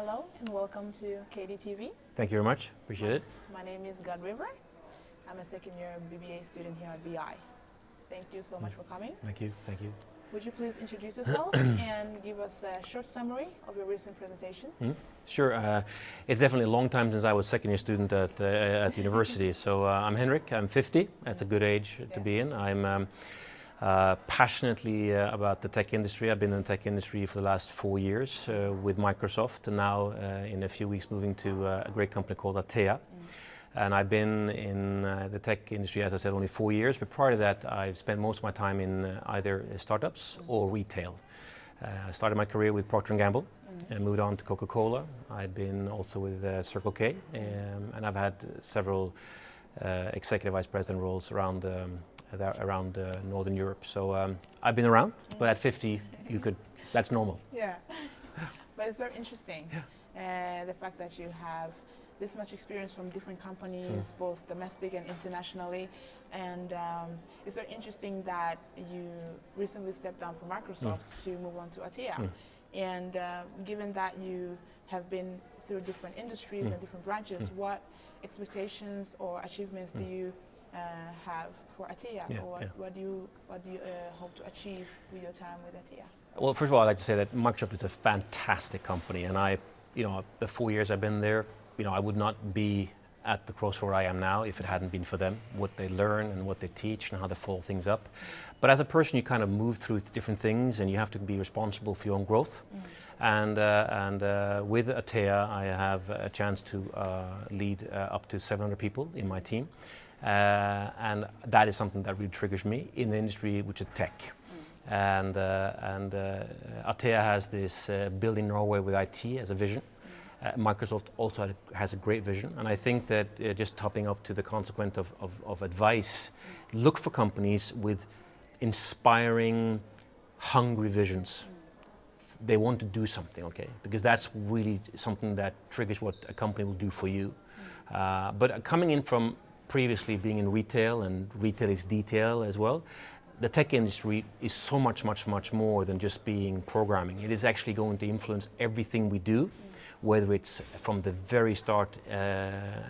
Hello and welcome to KDTV. Thank you very much. Appreciate it. My name is God River. I'm a second year BBA student here at BI. Thank you so much for coming. Thank you. Thank you. Would you please introduce yourself and give us a short summary of your recent presentation? Sure. It's definitely a long time since I was second year student at university. So I'm Henrik. I'm 50. That's a good age to be in. I'm passionately about the tech industry. I've been in the tech industry for the last 4 years with Microsoft, and now in a few weeks moving to a great company called Atea. And I've been in the tech industry, as I said, only 4 years, but prior to that I've spent most of my time in either startups or retail. I started my career with Procter & Gamble and moved on to Coca-Cola. I've been also with Circle K, and I've had several executive vice president roles around Northern Europe. So I've been around, but at 50, that's normal. Yeah, but it's very interesting, the fact that you have this much experience from different companies, both domestic and internationally, and it's very interesting that you recently stepped down from Microsoft to move on to Atea. And given that you have been through different industries and different branches, what expectations or achievements do you have for Atea, or what do you hope to achieve with your time with Atea? Well, first of all, I'd like to say that Microsoft is a fantastic company, and the 4 years I've been there, I would not be at the crossroad I am now if it hadn't been for them, what they learn and what they teach and how they follow things up. But as a person, you kind of move through different things, and you have to be responsible for your own growth. And with Atea, I have a chance to lead up to 700 people in my team. And that is something that really triggers me in the industry, which is tech. And Atea has this building Norway with IT as a vision. Microsoft also has a great vision, and I think that just topping up to the consequence of advice, look for companies with inspiring, hungry visions. They want to do something, because that's really something that triggers what a company will do for you. But coming in from previously being in retail, and retail is detail as well, the tech industry is so much more than just being programming. It is actually going to influence everything we do, whether it's from the very start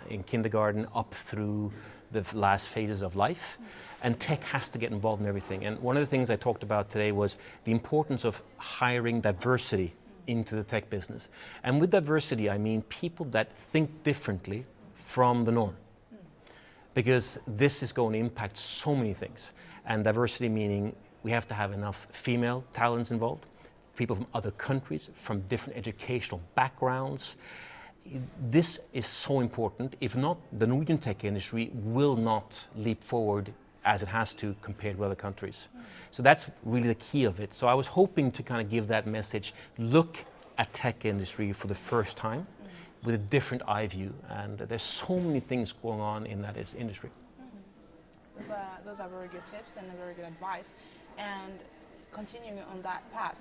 in kindergarten up through the last phases of life. And tech has to get involved in everything. And one of the things I talked about today was the importance of hiring diversity into the tech business. And with diversity, I mean people that think differently from the norm. Because this is going to impact so many things. And diversity meaning we have to have enough female talents involved, people from other countries, from different educational backgrounds. This is so important. If not, the Norwegian tech industry will not leap forward as it has to compared with other countries. So that's really the key of it. So I was hoping to kind of give that message, look at tech industry for the first time with a different eye view. And there's so many things going on in that industry. Those are very good tips and very good advice. And continuing on that path,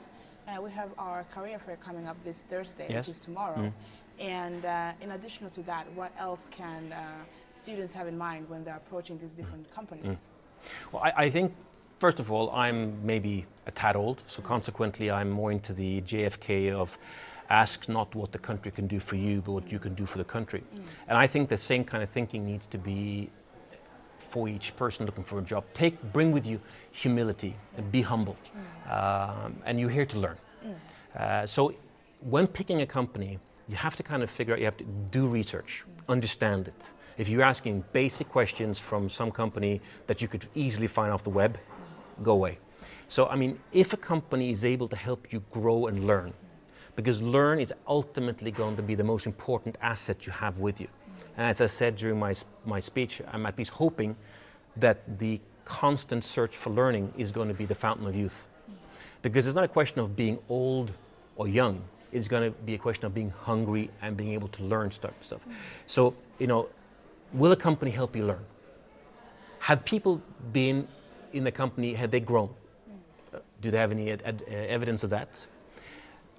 we have our career fair coming up this Thursday, which is tomorrow. And in addition to that, what else can students have in mind when they're approaching these different companies? Well, I think, first of all, I'm maybe a tad old, so consequently I'm more into the JFK of ask not what the country can do for you, but what you can do for the country. And I think the same kind of thinking needs to be for each person looking for a job. Bring with you humility and be humble. And you're here to learn. So when picking a company, you have to kind of figure out, you have to do research, understand it. If you're asking basic questions from some company that you could easily find off the web, go away. So, I mean, if a company is able to help you grow and learn, because learn is ultimately going to be the most important asset you have with you. And as I said during my speech, I'm at least hoping that the constant search for learning is going to be the fountain of youth. Because it's not a question of being old or young. It's going to be a question of being hungry and being able to learn stuff. So, will a company help you learn? Have people been in the company, have they grown? Do they have any evidence of that?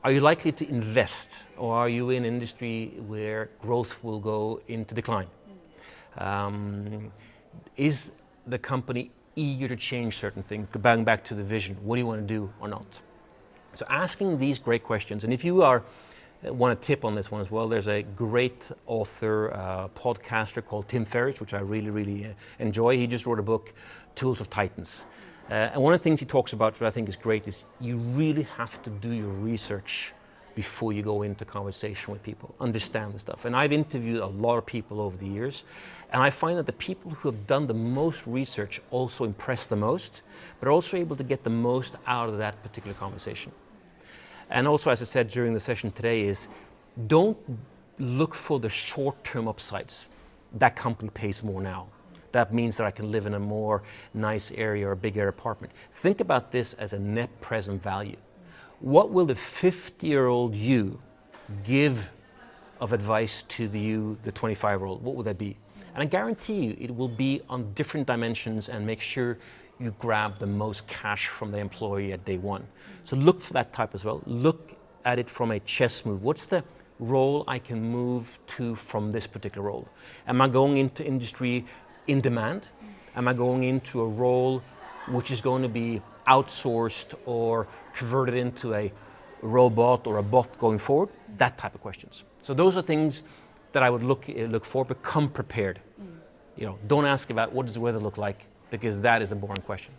Are you likely to invest, or are you in an industry where growth will go into decline? Is the company eager to change certain things, going back to the vision? What do you want to do or not? So asking these great questions, and if you are want a tip on this one as well. There's a great author, podcaster called Tim Ferriss, which I really enjoy. He just wrote a book, Tools of Titans. And one of the things he talks about, which I think is great, is you really have to do your research before you go into conversation with people, understand the stuff. And I've interviewed a lot of people over the years, and I find that the people who have done the most research also impress the most, but are also able to get the most out of that particular conversation. And also, as I said during the session today, is don't look for the short-term upsides. That company pays more now. That means that I can live in a more nice area or a bigger apartment. Think about this as a net present value. What will the 50-year-old you give of advice to the 25-year-old? What will that be? And I guarantee you it will be on different dimensions, and make sure you grab the most cash from the employee at day one. So look for that type as well. Look at it from a chess move. What's the role I can move to from this particular role? Am I going into industry in demand? Am I going into a role which is going to be outsourced or converted into a robot or a bot going forward? That type of questions. So those are things that I would look for, but come prepared. You know, don't ask about what does the weather look like, because that is a boring question.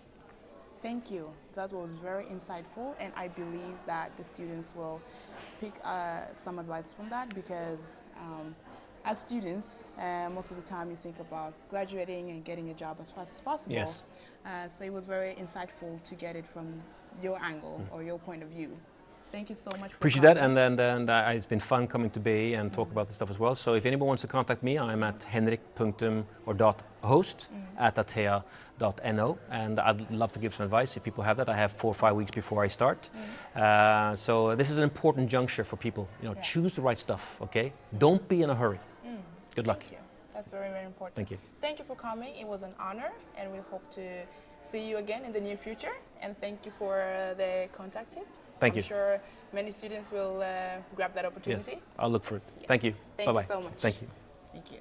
Thank you. That was very insightful, and I believe that the students will pick some advice from that, because as students, most of the time you think about graduating and getting a job as fast as possible. Yes. So it was very insightful to get it from your angle or your point of view. Thank you so much for Appreciate coming. that, and it's been fun coming to BE and talk about this stuff as well. So if anyone wants to contact me, I'm at henrik.host@atea.no, and I'd love to give some advice if people have that. I have 4 or 5 weeks before I start. So this is an important juncture for people. You know, choose the right stuff, okay? Don't be in a hurry. Good luck. Thank you. That's very important. Thank you. Thank you for coming. It was an honor, and we hope to see you again in the near future. And thank you for the contact tips. Thank you. I'm sure many students will grab that opportunity. Yes, I'll look for it. Yes. Thank you. Thank Bye-bye. you so much. Thank you. Thank you.